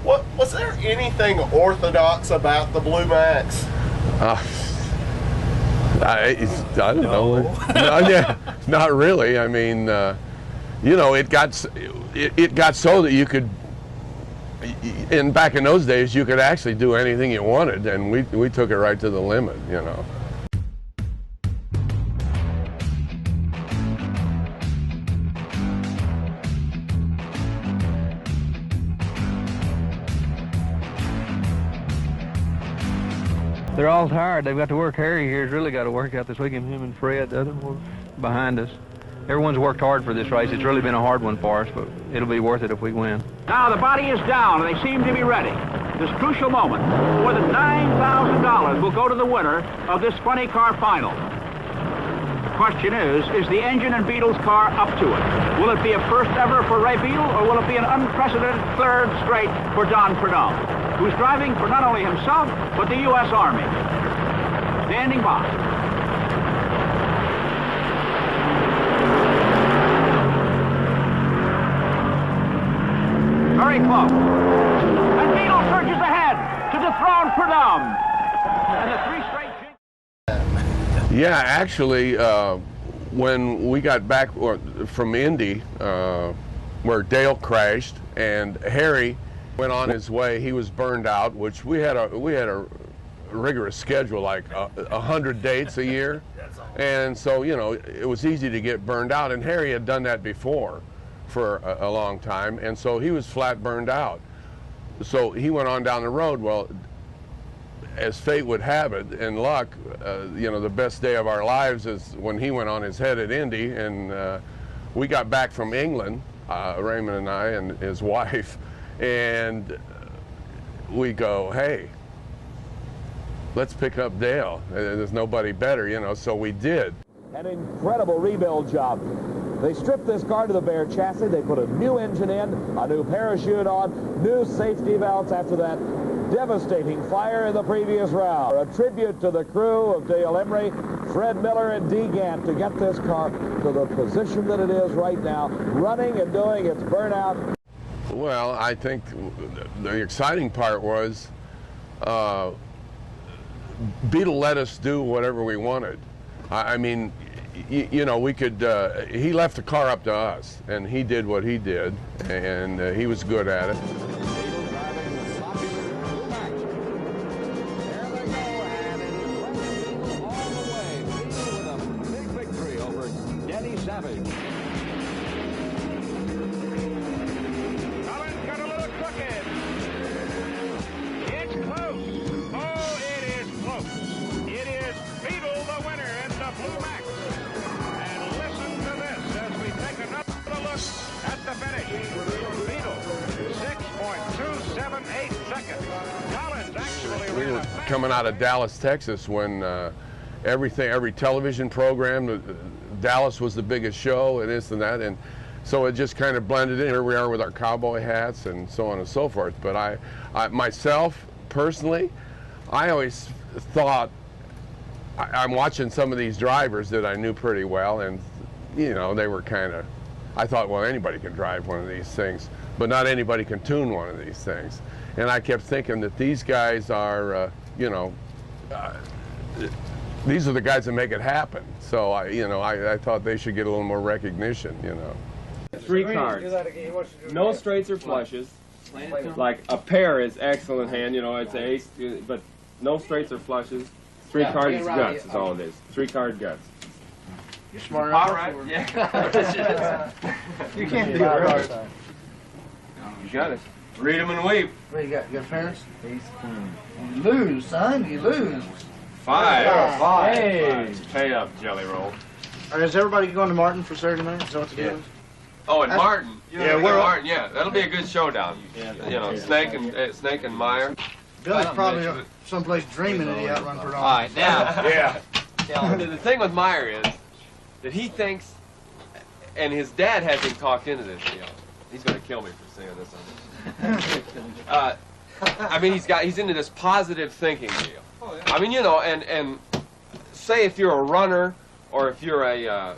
Was there anything orthodox about the Blue Max? I don't know. No, yeah, not really. I mean, you know, it got so that you could. Back in those days, you could actually do anything you wanted, and we took it right to the limit. You know. They're all tired. They've got to work. Harry here's really got to work out this weekend. Him and Fred, the other one behind us. Everyone's worked hard for this race. It's really been a hard one for us, but it'll be worth it if we win. Now the body is down, and they seem to be ready. This crucial moment, more than $9,000 will go to the winner of this funny car final. The question is the engine and Beetle's car up to it? Will it be a first ever for Ray Beetle, or will it be an unprecedented third straight for Don Prudhomme, who's driving for not only himself, but the U.S. Army? Standing by. Very close. And Beetle surges ahead to dethrone Prudhomme. And the three straight... Yeah, actually, when we got back from Indy, where Dale crashed and Harry went on his way, he was burned out. Which we had a rigorous schedule, like 100 dates a year, and so you know it was easy to get burned out. And Harry had done that before for a long time, and so he was flat burned out. So he went on down the road. Well, as fate would have it, and luck, you know, the best day of our lives is when he went on his head at Indy, and we got back from England, Raymond and I and his wife, and we go, hey, let's pick up Dale. There's nobody better, you know, so we did. An incredible rebuild job. They stripped this car to the bare chassis. They put a new engine in, a new parachute on, new safety belts after that devastating fire in the previous round. A tribute to the crew of Dale Emery, Fred Miller, and Dee Gant to get this car to the position that it is right now, running and doing its burnout. Well, I think the exciting part was Beetle let us do whatever we wanted. I mean, you know, we could, he left the car up to us, and he did what he did, and he was good at it. We were coming out of Dallas, Texas when every television program, Dallas was the biggest show and this and that, and so it just kind of blended in. Here we are with our cowboy hats and so on and so forth. But I myself, personally, I always thought, I'm watching some of these drivers that I knew pretty well, and you know, they were kind of, I thought, well, anybody can drive one of these things, but not anybody can tune one of these things. And I kept thinking that these guys are, you know, these are the guys that make it happen. So I thought they should get a little more recognition, you know. 3 cards. No straights or flushes. Like a pair is excellent hand, you know, it's an ace, but no straights or flushes. 3 cards is guts, is all it is. 3 card guts. You're smart enough. All right. Yeah. You can't do it. You got it. Read them and weep. What you got? You got parents? You lose, son. You lose. 5. Hey. Pay up, Jelly Roll. All right, is everybody going to Martin for Saturday night? Is that what the deal is? Oh, and Martin. Yeah, we're Martin. Yeah, that'll be a good showdown. Yeah. You know, Snake and Meyer. Billy's probably someplace dreaming that he outrun for all. All right, now. Yeah. The thing with Meyer is that he thinks, and his dad has him talked into this deal. He's going to kill me for saying this on this. I mean, he's into this positive thinking deal. Oh, yeah. I mean, you know, and say if you're a runner or if you're a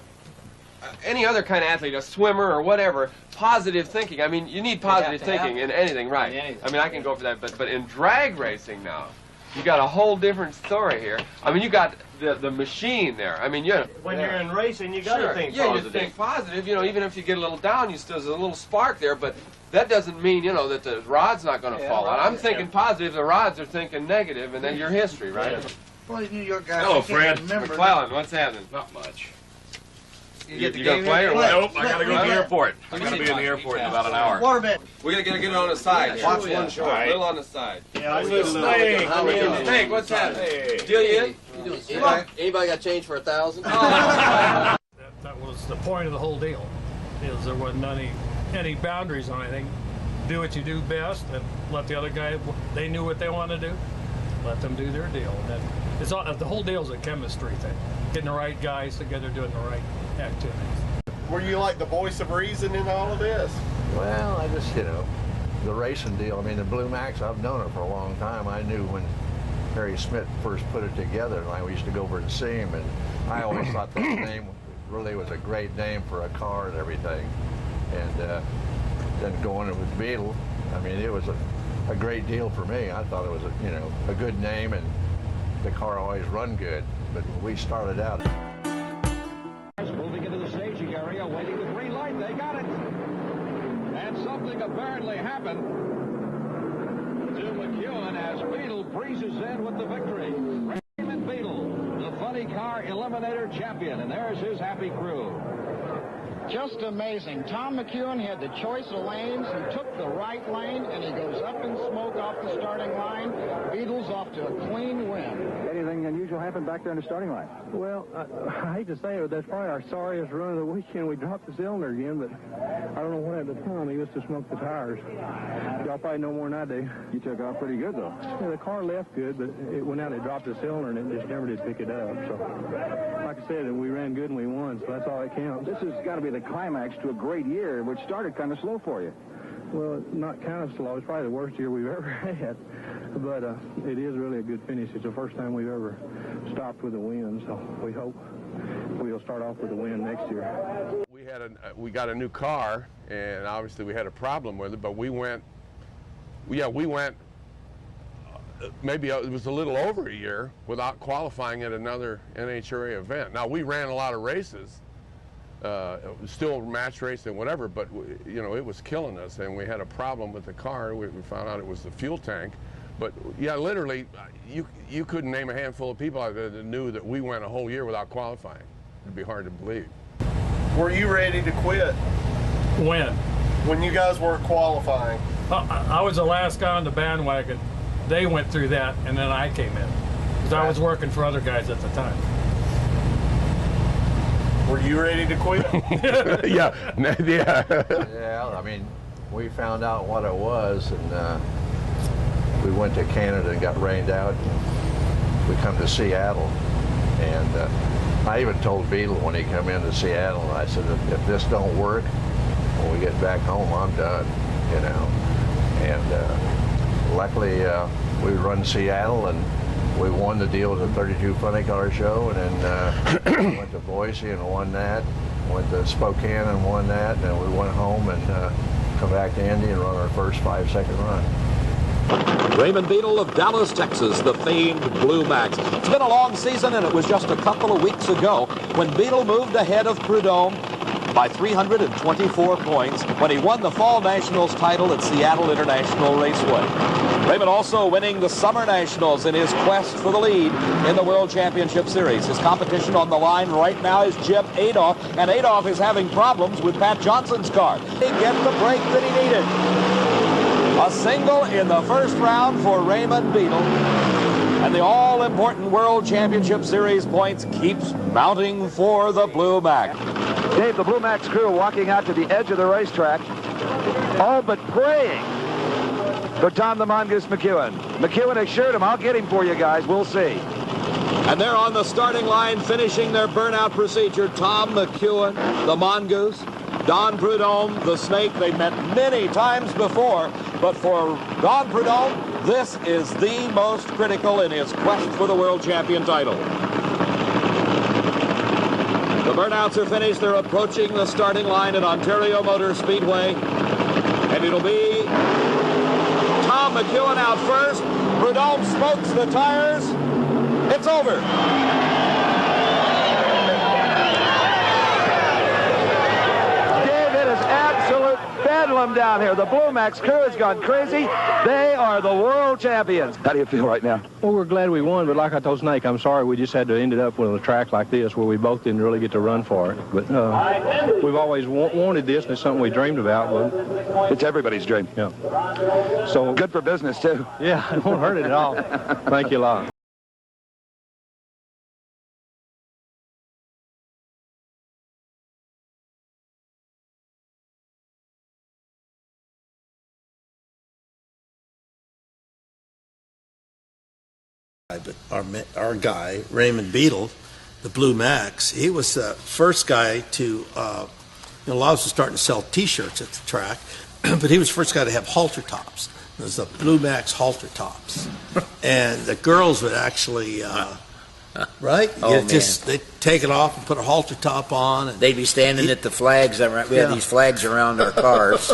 any other kind of athlete, a swimmer or whatever, positive thinking. I mean, you need positive thinking in anything, right? I mean, I can go for that, but in drag racing now, you got a whole different story here. I mean, you got the machine there. I mean, when you're in racing, you got to think positive. You think positive. You know, even if you get a little down, there's a little spark there, but that doesn't mean, you know, that the rod's not going to fall out. I'm thinking positive, the rods are thinking negative, and then your history, right? Well, these New York guys. Hello, Fred. McClellan, what's happening? Not much. You gonna play or what? Nope, I gotta go to the airport. I'm gonna be in the airport in about an hour. Waterbed. We're gonna get it on the side. Watch one short. A little on the side. Yeah, I see Snake, what's happening? Deal you in? Anybody got change for 1,000? That was the point of the whole deal. Is there wasn't any boundaries on anything. Do what you do best, and let the other guy. They knew what they wanted to do. Let them do their deal. And then it's all, the whole deal is a chemistry thing. Getting the right guys together, doing the right activities. Were you like the voice of reason in all of this? Well, I just, you know, the racing deal. I mean, the Blue Max, I've known it for a long time. I knew when Harry Smith first put it together, and we used to go over and see him, and I always thought that name really was a great name for a car and everything. And then going with Beetle, I mean, it was a great deal for me. I thought it was, a good name, and the car always run good. But when we started out. Moving into the staging area, waiting the green light. They got it. And something apparently happened to McEwen as Beetle breezes in with the victory. Raymond Beetle, the funny car eliminator champion, and there's his happy crew. Just amazing. Tom McEwen had the choice of lanes. He took the right lane, and he goes up in smoke off the starting line. Beetle's off to a clean win. Anything unusual happened back there in the starting line? Well, I hate to say it, but that's probably our sorriest run of the weekend. We dropped the cylinder again, but I don't know what happened to Tom. He must have smoked the tires. Y'all probably know more than I do. You took off pretty good, though. Yeah, the car left good, but it went out and it dropped the cylinder, and it just never did pick it up. So, like I said, we ran good and we won, so that's all that counts. This has got to be the climax to a great year, which started kind of slow for you. Well, not kind of slow. It's probably the worst year we've ever had. But it is really a good finish. It's the first time we've ever stopped with a win, so we hope we'll start off with a win next year. We got a new car, and obviously we had a problem with it, but we went maybe it was a little over a year without qualifying at another NHRA event. Now, we ran a lot of races, still match racing, whatever, but it was killing us, and we had a problem with the car. We found out it was the fuel tank. But yeah, literally, you couldn't name a handful of people out there that knew that we went a whole year without qualifying. It'd be hard to believe. Were you ready to quit? When? When you guys weren't qualifying. I was the last guy on the bandwagon. They went through that, and then I came in. Because I was working for other guys at the time. Were you ready to quit? Yeah. Yeah, I mean, we found out what it was, and we went to Canada and got rained out. And we come to Seattle, and I even told Beetle when he come into Seattle, I said, if this don't work, when we get back home, I'm done, And luckily, we run Seattle, and we won the deal at the 32 Funny Car Show, and then went to Boise and won that. Went to Spokane and won that, and then we went home and come back to Indy and run our first 5-second run. Raymond Beetle of Dallas, Texas, the famed Blue Max. It's been a long season, and it was just a couple of weeks ago when Beetle moved ahead of Prudhomme by 324 points when he won the Fall Nationals title at Seattle International Raceway. Raymond also winning the Summer Nationals in his quest for the lead in the World Championship Series. His competition on the line right now is Jeb Adolph, and Adolph is having problems with Pat Johnson's car. He gets the break that he needed. A single in the first round for Raymond Beetle. And the all-important World Championship Series points keeps mounting for the Blue Max. Dave, the Blue Max crew walking out to the edge of the racetrack, all but praying for Tom the Mongoose McEwen. McEwen assured him, I'll get him for you guys. We'll see. And they're on the starting line finishing their burnout procedure. Tom McEwen, the Mongoose, Don Prudhomme, the Snake. They've met many times before, but for Don Prudhomme, this is the most critical in his quest for the world champion title. The burnouts are finished. They're approaching the starting line at Ontario Motor Speedway. And it'll be Tom McEwen out first. Prudhomme smokes the tires. It's over. Dave, it is absolute bedlam down here. The Blue Max crew has gone crazy. They are the world champions. How do you feel right now? Well, we're glad we won, but like I told Snake, I'm sorry we just had to end it up with a track like this where we both didn't really get to run for it. But we've always wanted this, and it's something we dreamed about. But it's everybody's dream. Yeah. So good for business, too. Yeah, it won't hurt it at all. Thank you a lot. But our guy, Raymond Beadle, the Blue Max, he was the first guy to, a lot of us were starting to sell T-shirts at the track, but he was the first guy to have halter tops. It was the Blue Max halter tops. And the girls would actually, right? Oh, they'd take it off and put a halter top on. And they'd be standing at the flags. We had these flags around our cars.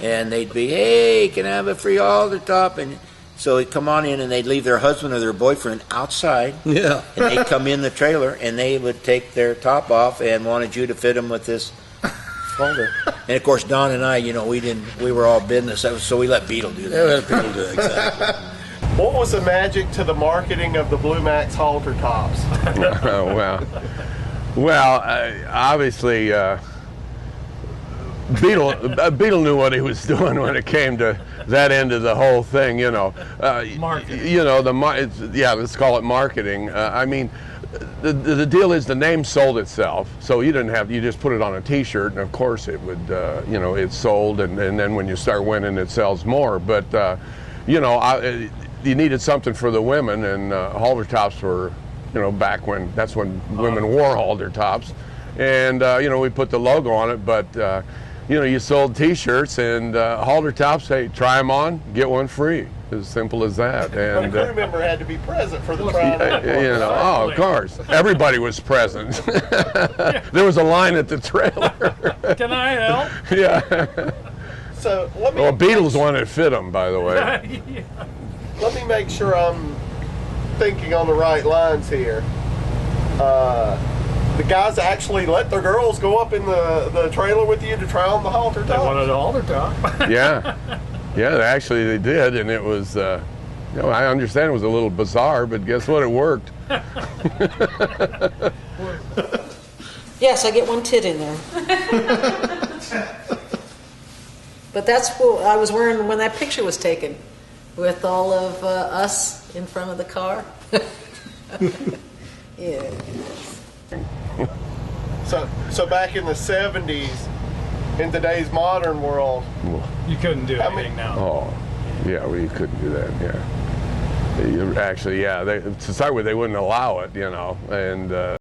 And they'd be, hey, can I have a free halter top? And so they'd come on in and they'd leave their husband or their boyfriend outside. Yeah. And they'd come in the trailer and they would take their top off and wanted you to fit them with this halter. And of course, Don and I, we were all business, so we let Beadle do that. Yeah, we let Beadle do it, exactly. What was the magic to the marketing of the Blue Max halter tops? Obviously, Beadle knew what he was doing when it came to that end of the whole thing, Marketing. Let's call it marketing. I mean, the deal is the name sold itself, so you just put it on a T-shirt, and of course it would, it sold, and then when you start winning, it sells more. But you needed something for the women, and halter tops were, back when that's when women wore halter tops, and we put the logo on it, but. You sold T-shirts and halter tops. Hey, try them on, get one free. As simple as that. And the crew member had to be present for the trial. Of course, everybody was present. There was a line at the trailer. Can I help? Yeah. So let me. Well, Beatles one that fit them, by the way. Yeah. Let me make sure I'm thinking on the right lines here. The guys actually let their girls go up in the trailer with you to try on the halter top? They wanted a halter top. Yeah, actually they did, and it was, I understand it was a little bizarre, but guess what, it worked. Yes, I get one tit in there. But that's what I was wearing when that picture was taken, with all of us in front of the car. Yeah. So back in the 70s, in today's modern world, you couldn't do anything now. Oh, yeah, well, you couldn't do that. Yeah, actually, to start with, they wouldn't allow it, and.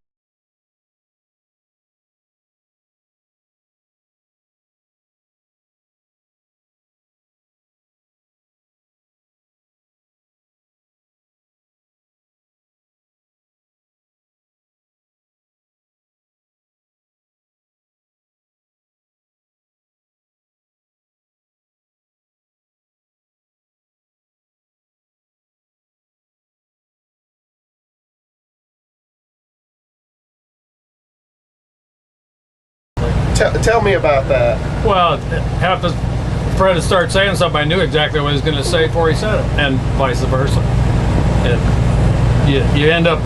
Tell me about that. Well, after Fred had started saying something, I knew exactly what he was going to say before he said it, and vice versa. You end up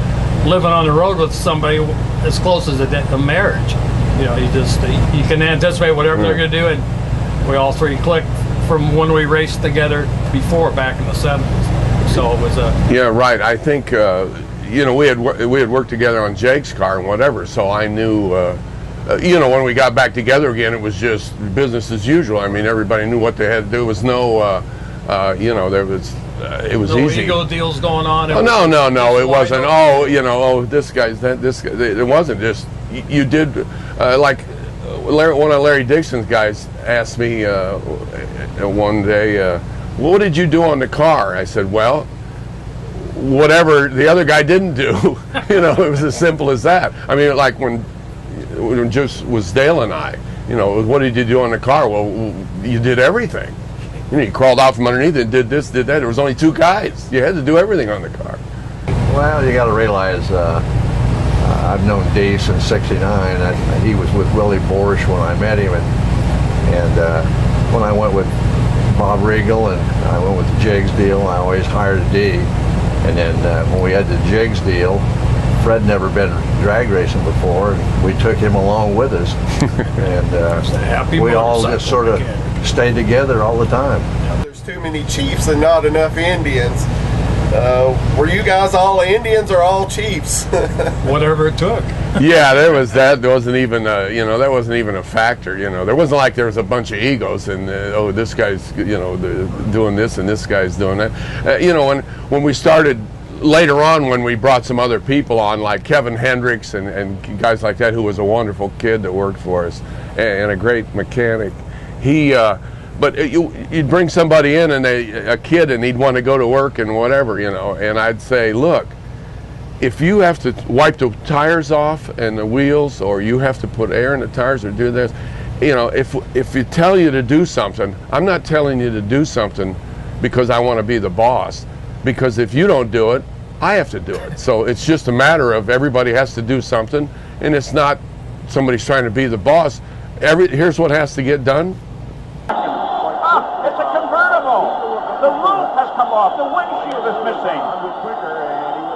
living on the road with somebody as close as a marriage. You can anticipate whatever they're going to do, and we all three clicked from when we raced together before, back in the 70s. So it was a... Yeah, right. I think, we had worked together on Jake's car and whatever, so I knew... when we got back together again, it was just business as usual. I mean, everybody knew what they had to do. There was no, it was no easy. No ego deals going on. No, it wasn't. This guy's that. This guy. It wasn't just you did one of Larry Dixon's guys asked me one day, what did you do on the car? I said, well, whatever the other guy didn't do. It was as simple as that. I mean, like when it just was Dale and I. You know, what did you do on the car? Well, you did everything. You know, you crawled out from underneath and did this, did that. There was only 2 guys. You had to do everything on the car. Well, you got to realize I've known Dee since '69. He was with Willie Borsch when I met him, and when I went with Bob Regal and I went with the Jiggs deal, I always hired Dee. And then when we had the Jiggs deal, Fred never been drag racing before, and we took him along with us, and we all just sort of stayed together all the time. There's too many chiefs and not enough Indians. Were you guys all Indians or all chiefs? Whatever it took. Yeah, there was that. There wasn't even you know, that wasn't even a factor. You know, there wasn't like there was a bunch of egos and oh, this guy's, you know, doing this and this guy's doing that. You know, when we started later on, when we brought some other people on, like Kevin Hendricks and guys like that, who was a wonderful kid that worked for us and a great mechanic, he. But you'd bring somebody in and a kid and he'd want to go to work and whatever, you know, and I'd say, look, if you have to wipe the tires off and the wheels, or you have to put air in the tires or do this, you know, if you tell you to do something, I'm not telling you to do something because I want to be the boss, because if you don't do it, I have to do it. So it's just a matter of everybody has to do something, and it's not somebody's trying to be the boss. Here's what has to get done. It's a convertible. The roof has come off. The windshield is missing.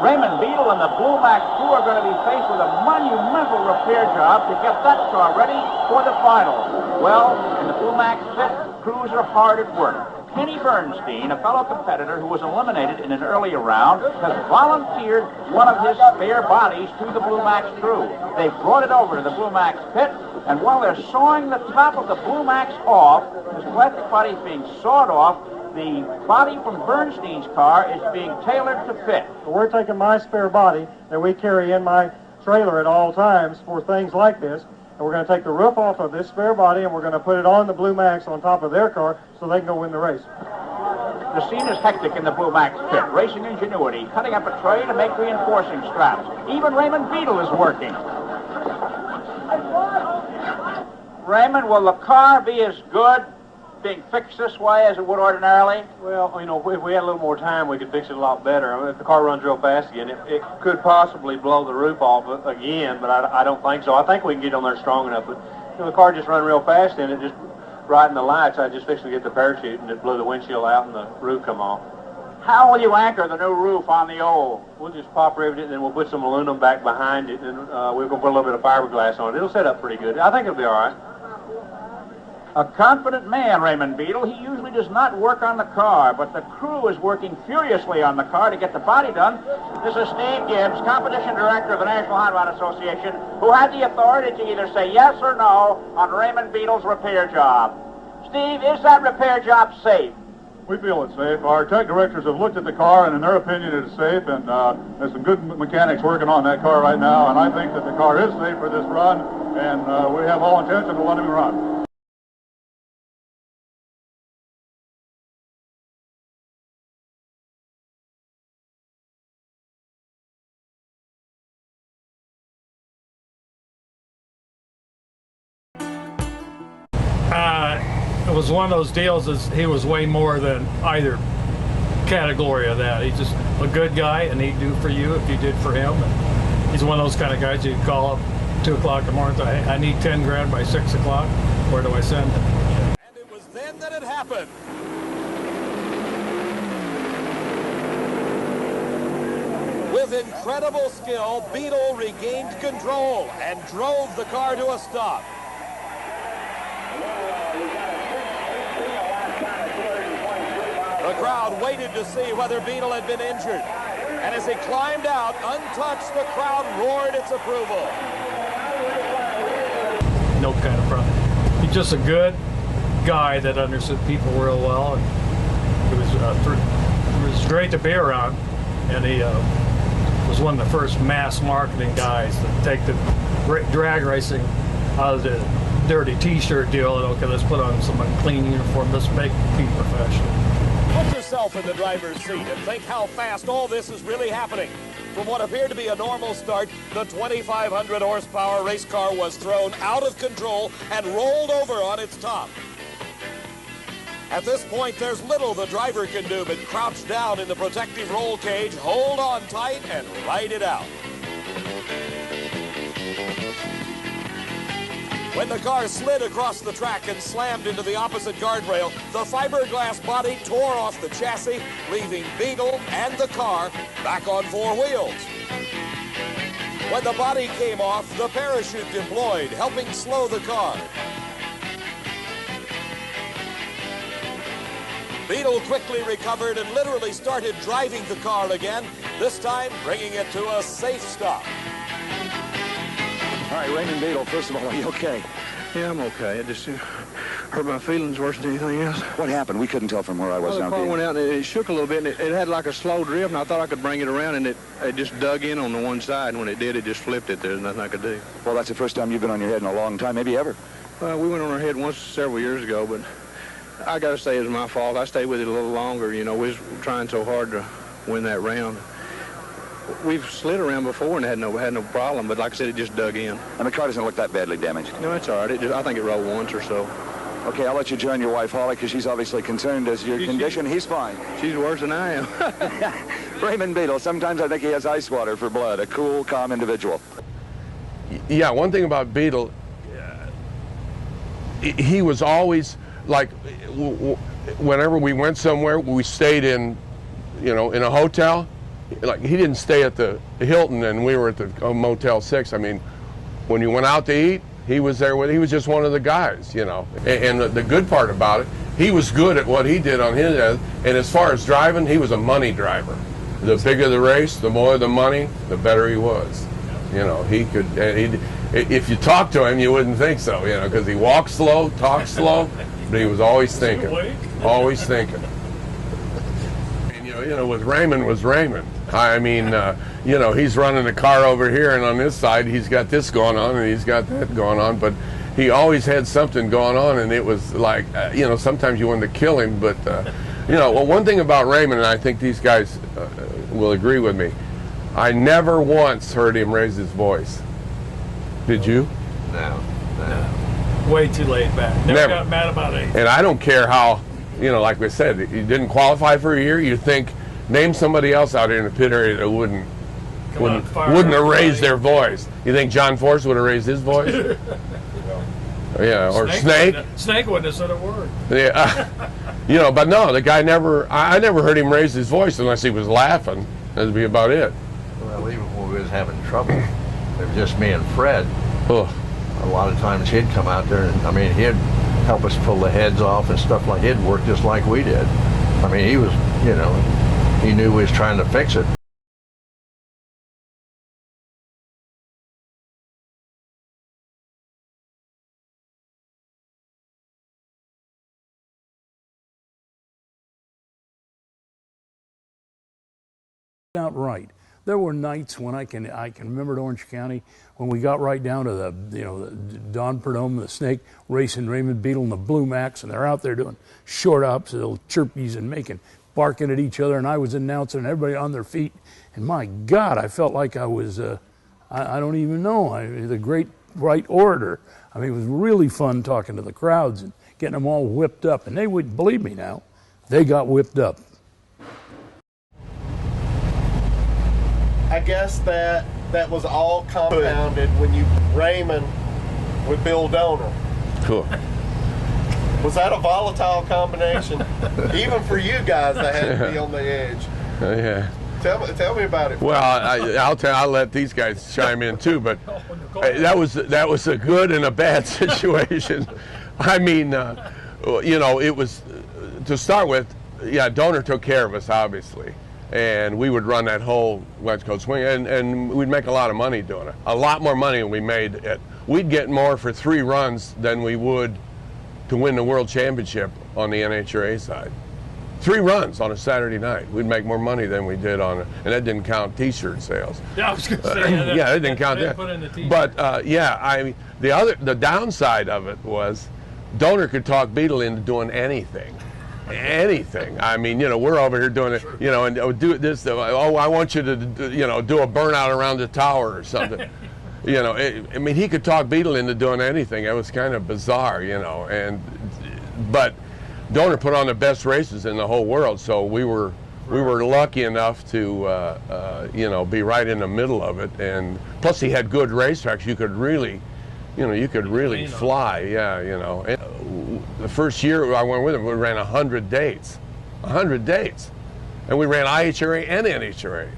Raymond Beadle and the Blue Max crew are going to be faced with a monumental repair job to get that car ready for the final. Well, in the Blue Max pit, crews are hard at work. Kenny Bernstein, a fellow competitor who was eliminated in an earlier round, has volunteered one of his spare bodies to the Blue Max crew. They brought it over to the Blue Max pit, and while they're sawing the top of the Blue Max off, this plastic body is being sawed off, the body from Bernstein's car is being tailored to fit. We're taking my spare body that we carry in my trailer at all times for things like this, and we're going to take the roof off of this spare body and we're going to put it on the Blue Max on top of their car so they can go win the race. The scene is hectic in the Blue Max pit. Racing Ingenuity cutting up a tray to make reinforcing straps. Even Raymond Beadle is working. Raymond, will the car be as good being fixed this way as it would ordinarily? Well, you know, if we had a little more time, we could fix it a lot better. I mean, if the car runs real fast again, it could possibly blow the roof off again, but I don't think so. I think we can get on there strong enough. But you know, the car just run real fast, and it just right in the lights. I just fixed to get the parachute, and it blew the windshield out, and the roof come off. How will you anchor the new roof on the old? We'll just pop rivet it, and then we'll put some aluminum back behind it, and we're going to put a little bit of fiberglass on it. It'll set up pretty good. I think it'll be all right. A confident man, Raymond Beadle. He usually does not work on the car, but the crew is working furiously on the car to get the body done. This is Steve Gibbs, competition director of the National Hot Rod Association, who had the authority to either say yes or no on Raymond Beadle's repair job. Steve, is that repair job safe? We feel it's safe. Our tech directors have looked at the car, and in their opinion, it is safe, and there's some good mechanics working on that car right now, and I think that the car is safe for this run, and we have all intention of letting him run. It was one of those deals as he was way more than either category of that. He's just a good guy, and he'd do for you if you did for him. And he's one of those kind of guys you'd call up 2 o'clock in the morning, say, hey, I need 10 grand by 6 o'clock. Where do I send it? And it was then that it happened. With incredible skill, Beadle regained control and drove the car to a stop. The crowd waited to see whether Beadle had been injured. And as he climbed out, untouched, the crowd roared its approval. No kind of problem. He's just a good guy that understood people real well. And it was great to be around. And he was one of the first mass marketing guys to take the drag racing out of the dirty t-shirt deal. And okay, let's put on some clean uniform. Let's make be professional. Put yourself in the driver's seat and think how fast all this is really happening. From what appeared to be a normal start, the 2,500 horsepower race car was thrown out of control and rolled over on its top. At this point, there's little the driver can do but crouch down in the protective roll cage, hold on tight, and ride it out. When the car slid across the track and slammed into the opposite guardrail, the fiberglass body tore off the chassis, leaving Beetle and the car back on four wheels. When the body came off, the parachute deployed, helping slow the car. Beetle quickly recovered and literally started driving the car again, this time bringing it to a safe stop. All right, Raymond Beetle, first of all, are you okay? Yeah, I'm okay. It just hurt my feelings worse than anything else. What happened? We couldn't tell from where I was Well, the down car went out and it shook a little bit, and it had like a slow drift, and I thought I could bring it around, and it just dug in on the one side, and when it did, it just flipped it. There's nothing I could do. Well, that's the first time you've been on your head in a long time, maybe ever. We went on our head once several years ago, but I got to say it was my fault. I stayed with it a little longer. You know, we was trying so hard to win that round. We've slid around before and had no problem, but like I said, it just dug in. And the car doesn't look that badly damaged? No, it's all right. I think it rolled once or so. Okay, I'll let you join your wife, Holly, because she's obviously concerned as your condition. He's fine. She's worse than I am. Raymond Beetle, sometimes I think he has ice water for blood, a cool, calm individual. Yeah, one thing about Beetle, he was always, like, whenever we went somewhere, we stayed in, in a hotel. Like, he didn't stay at the Hilton and we were at the Motel 6. I mean, when you went out to eat, he was there with, he was just one of the guys, And the good part about it, he was good at what he did on his end. And as far as driving, he was a money driver. The bigger the race, the more the money, the better he was. He could, and if you talked to him, you wouldn't think so, because he walked slow, talked slow, but he was always thinking, always thinking. And, with Raymond was Raymond. I mean, he's running the car over here, and on this side, he's got this going on, and he's got that going on, but he always had something going on, and it was like, sometimes you wanted to kill him, but, well, one thing about Raymond, and I think these guys will agree with me, I never once heard him raise his voice. Did you? No. Way too laid back. Never got mad about it. And I don't care how, like we said, you didn't qualify for a year. You think, name somebody else out here in the pit area that wouldn't have raised their voice. You think John Force would have raised his voice? Yeah, or Snake. Snake wouldn't have said a word. Yeah, but no, the guy I never heard him raise his voice unless he was laughing. That'd be about it. Well, even when we was having trouble, it was just me and Fred. Ugh. A lot of times he'd come out there and, he'd help us pull the heads off and stuff like he'd work just like we did. He was, he knew we was trying to fix it. Outright. There were nights when I can remember at Orange County when we got right down to the the Don Perdome, the Snake, racing Raymond Beetle and the Blue Max, and they're out there doing short ups, little chirpies and barking at each other, and I was announcing and everybody on their feet, and my God, I felt like I was I don't even know, the great right orator. It was really fun talking to the crowds and getting them all whipped up, and they wouldn't believe me now. They got whipped up. I guess that was all compounded when you Raymond with Bill Donor. Cool. Was that a volatile combination? Even for you guys that had to be on the edge. Yeah. Tell me about it. Well, I'll let these guys chime in too, but that was a good and a bad situation. It was, to start with, Donor took care of us, obviously. And we would run that whole West Coast swing, and we'd make a lot of money doing it. A lot more money than we made we'd get more for 3 runs than we would to win the World Championship on the NHRA side. 3 runs on a Saturday night. We'd make more money than we did and that didn't count T-shirt sales. Yeah, I was going to say that. Yeah, it didn't count that. Put in the T-shirt. But the downside of it was Donor could talk Beetle into doing anything. anything. I mean, you know, we're over here doing it, you know, and do this. Oh, I want you to, you know, do a burnout around the tower or something. You know, I mean, he could talk Beetle into doing anything. It was kind of bizarre, you know. But Donor put on the best races in the whole world, so we were lucky enough to, you know, be right in the middle of it. And plus, he had good racetracks. You could really, you know, you could really fly. Yeah, you know. And the first year I went with him, we ran 100 dates, 100 dates, and we ran IHRA and NHRA.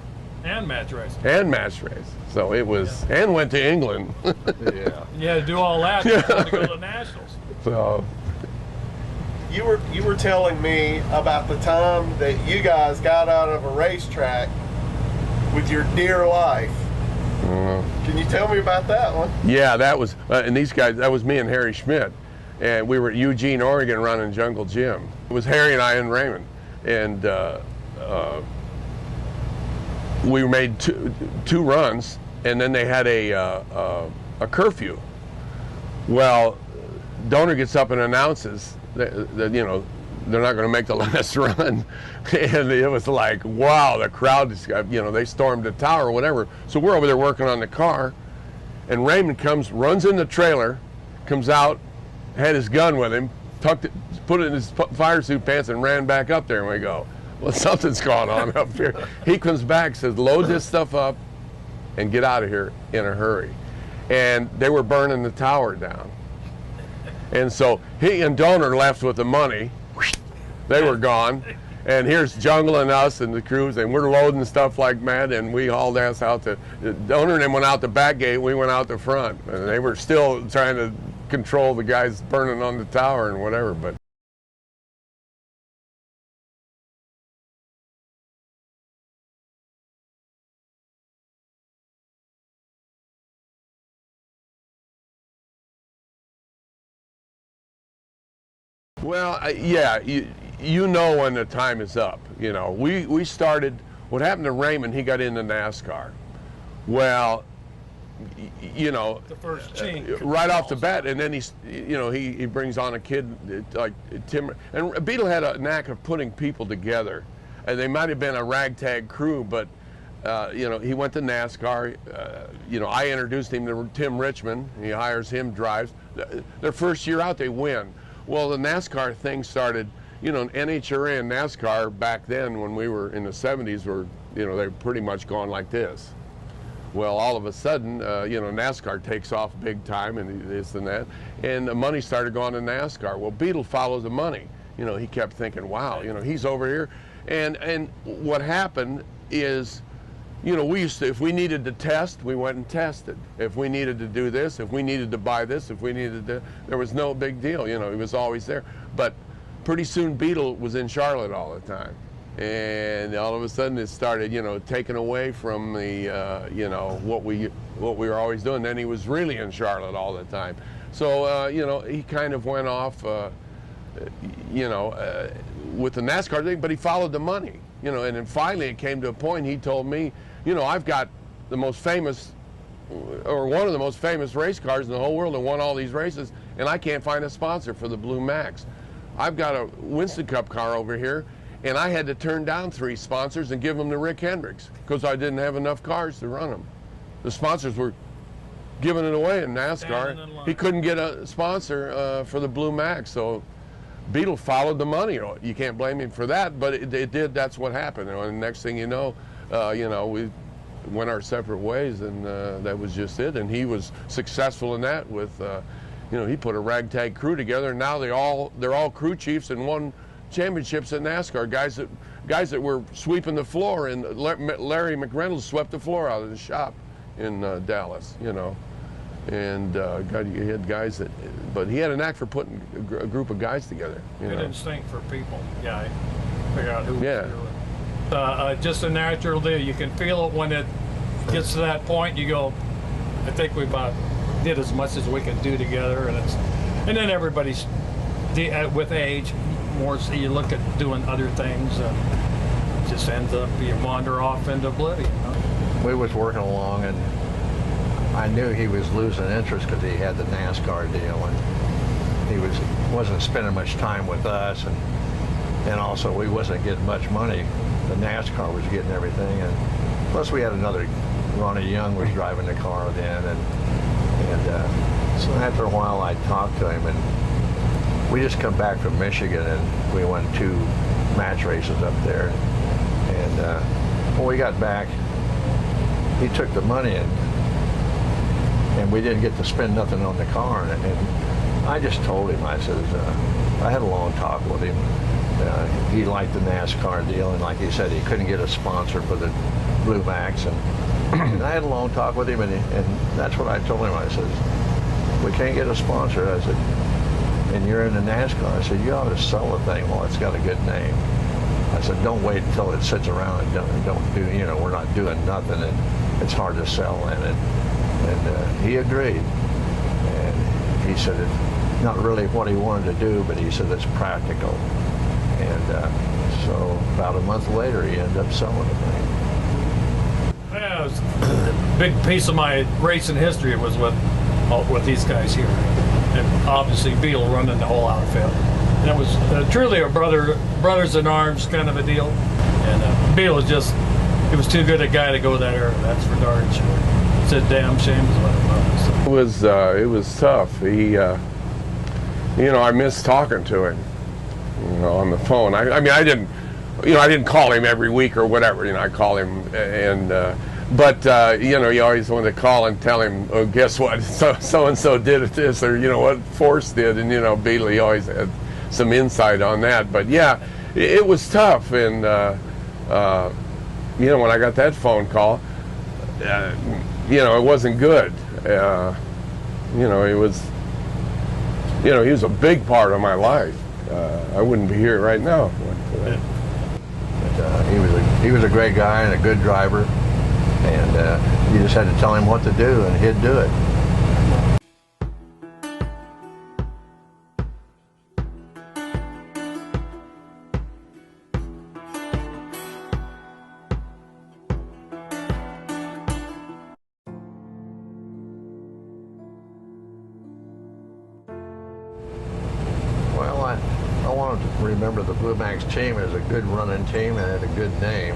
And match race. And match race. So it was, and went to England. Yeah. Yeah, to do all that before to go to the Nationals. So. You were telling me about the time that you guys got out of a racetrack with your dear life. Can you tell me about that one? Yeah, that was, and these guys, that was me and Harry Schmidt. And we were at Eugene, Oregon running Jungle Jim. It was Harry and I and Raymond. And we made two runs, and then they had a curfew. Well, Donor gets up and announces that you know, they're not going to make the last run. And it was like, wow, the crowd is, you know, they stormed the tower or whatever. So we're over there working on the car, and Raymond comes, runs in the trailer, comes out, had his gun with him, tucked it, put it in his fire suit pants, and ran back up there. And we go, well, something's going on up here. He comes back, says, load this stuff up and get out of here in a hurry. And they were burning the tower down. And so he and Donor left with the money. They were gone. And here's Jungle and us and the crews, and we're loading stuff like mad, and we hauled ass out to, Donor and them went out the back gate, we went out the front. And they were still trying to control the guys burning on the tower and whatever. But well, yeah, you know when the time is up. You know, we started, what happened to Raymond, he got into NASCAR. Well, you know, the first chink, right off the bat, and then he brings on a kid like Tim, and Beetle had a knack of putting people together. And they might have been a ragtag crew, but you know, he went to NASCAR. You know, I introduced him to Tim Richmond. He hires him, drives. Their first year out, they win. Well, the NASCAR thing started, you know, NHRA and NASCAR back then when we were in the 70s were, you know, they were pretty much going like this. Well, all of a sudden, you know, NASCAR takes off big time and this and that, and the money started going to NASCAR. Well, Beetle followed the money. You know, he kept thinking, wow, you know, he's over here. And what happened is, you know, we used to, if we needed to test, we went and tested. If we needed to do this, if we needed to buy this, if we needed to, there was no big deal, you know, he was always there. But pretty soon Beetle was in Charlotte all the time. And all of a sudden it started, you know, taken away from the, you know, what we were always doing. Then he was really in Charlotte all the time. So, you know, he kind of went off, you know, with the NASCAR thing, but he followed the money, you know, and then finally it came to a point, he told me, you know, I've got the most famous, or one of the most famous race cars in the whole world and won all these races, and I can't find a sponsor for the Blue Max. I've got a Winston Cup car over here, and I had to turn down 3 sponsors and give them to Rick Hendricks because I didn't have enough cars to run them. The sponsors were giving it away in NASCAR. He couldn't get a sponsor for the Blue Max, so Beetle followed the money. You can't blame him for that, but it did. That's what happened. And the next thing you know, we went our separate ways, and that was just it. And he was successful in that with, you know, he put a ragtag crew together, and now they're all crew chiefs and won championships at NASCAR. Guys that were sweeping the floor, and Larry McReynolds swept the floor out of the shop in Dallas, you know. And he had guys that, but he had a knack for putting a group of guys together. Good instinct for people. Yeah, figure out who. Yeah. Just a natural deal. You can feel it when it gets to that point. You go, I think we about did as much as we could do together, and then everybody's with age more. So you look at doing other things, and it just ends up you wander off into oblivion. Huh? We was working along, and I knew he was losing interest because he had the NASCAR deal, and he wasn't spending much time with us. And and also we wasn't getting much money. The NASCAR was getting everything, and plus we had another, Ronnie Young was driving the car then, and so after a while I talked to him, and we just come back from Michigan, and we won 2 match races up there, and when we got back, he took the money and we didn't get to spend nothing on the car, and I just told him, I said, I had a long talk with him. He liked the NASCAR deal, and like he said, he couldn't get a sponsor for the Blue Max, and I had a long talk with him, and that's what I told him. I said, we can't get a sponsor. I said, and you're in the NASCAR. I said, you ought to sell the thing while it's got a good name. I said, don't wait until it sits around and don't do, you know, we're not doing nothing, and it's hard to sell in it. And he agreed. And he said it's not really what he wanted to do, but he said it's practical. And so about a month later, he ended up selling the thing. Yeah, it was a big piece of my racing history was with these guys here. And obviously Beetle running the whole outfit. And it was truly a brothers in arms kind of a deal. And Beetle was just, he was too good a guy to go that era, that's for darn sure. It's a damn shame is what it was. It was tough. He, you know, I missed talking to him, you know, on the phone. I mean, I didn't call him every week or whatever. You know, I call him, and but you know, you always want to call and tell him, oh, guess what, so and so did this, or you know what Force did, and you know, Beatley always had some insight on that. But yeah, it was tough, and you know, when I got that phone call, you know, it wasn't good. You know, it was. You know, he was a big part of my life. I wouldn't be here right now. But, he was a great guy and a good driver, and you just had to tell him what to do, and he'd do it. I wanted to remember the Blue Max team as a good running team and had a good name,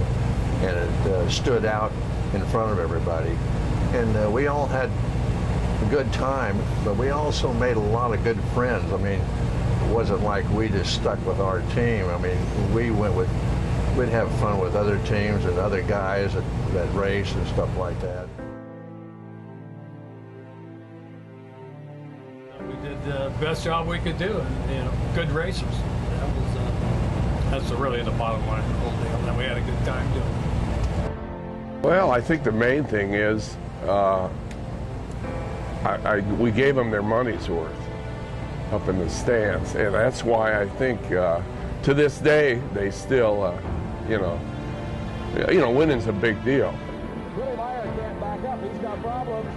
and it stood out in front of everybody. And we all had a good time, but we also made a lot of good friends. I mean, it wasn't like we just stuck with our team. I mean, we'd have fun with other teams and other guys that race and stuff like that. The best job we could do, and you know, good racers. That's really the bottom line of the whole deal. And we had a good time doing it. Well, I think the main thing is we gave them their money's worth up in the stands, and that's why I think to this day they still, you know, winning's a big deal. Willie Meyer can't back up. He's got problems.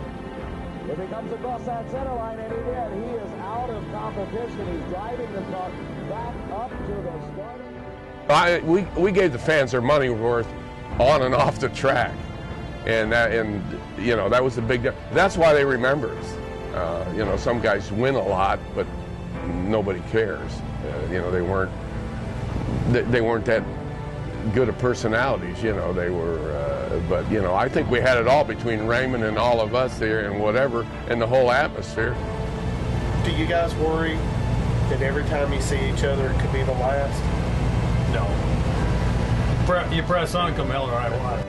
If he comes across that center line, and he did, he is out of competition. He's driving the car back up to the starting. We gave the fans their money worth on and off the track, and you know, that was the big deal. That's why they remember us. You know, some guys win a lot, but nobody cares. You know, they weren't that good of personalities. You know, they were. But you know, I think we had it all between Raymond and all of us there, and whatever, and the whole atmosphere. Do you guys worry that every time you see each other it could be the last? No. You press on, come hell or high water.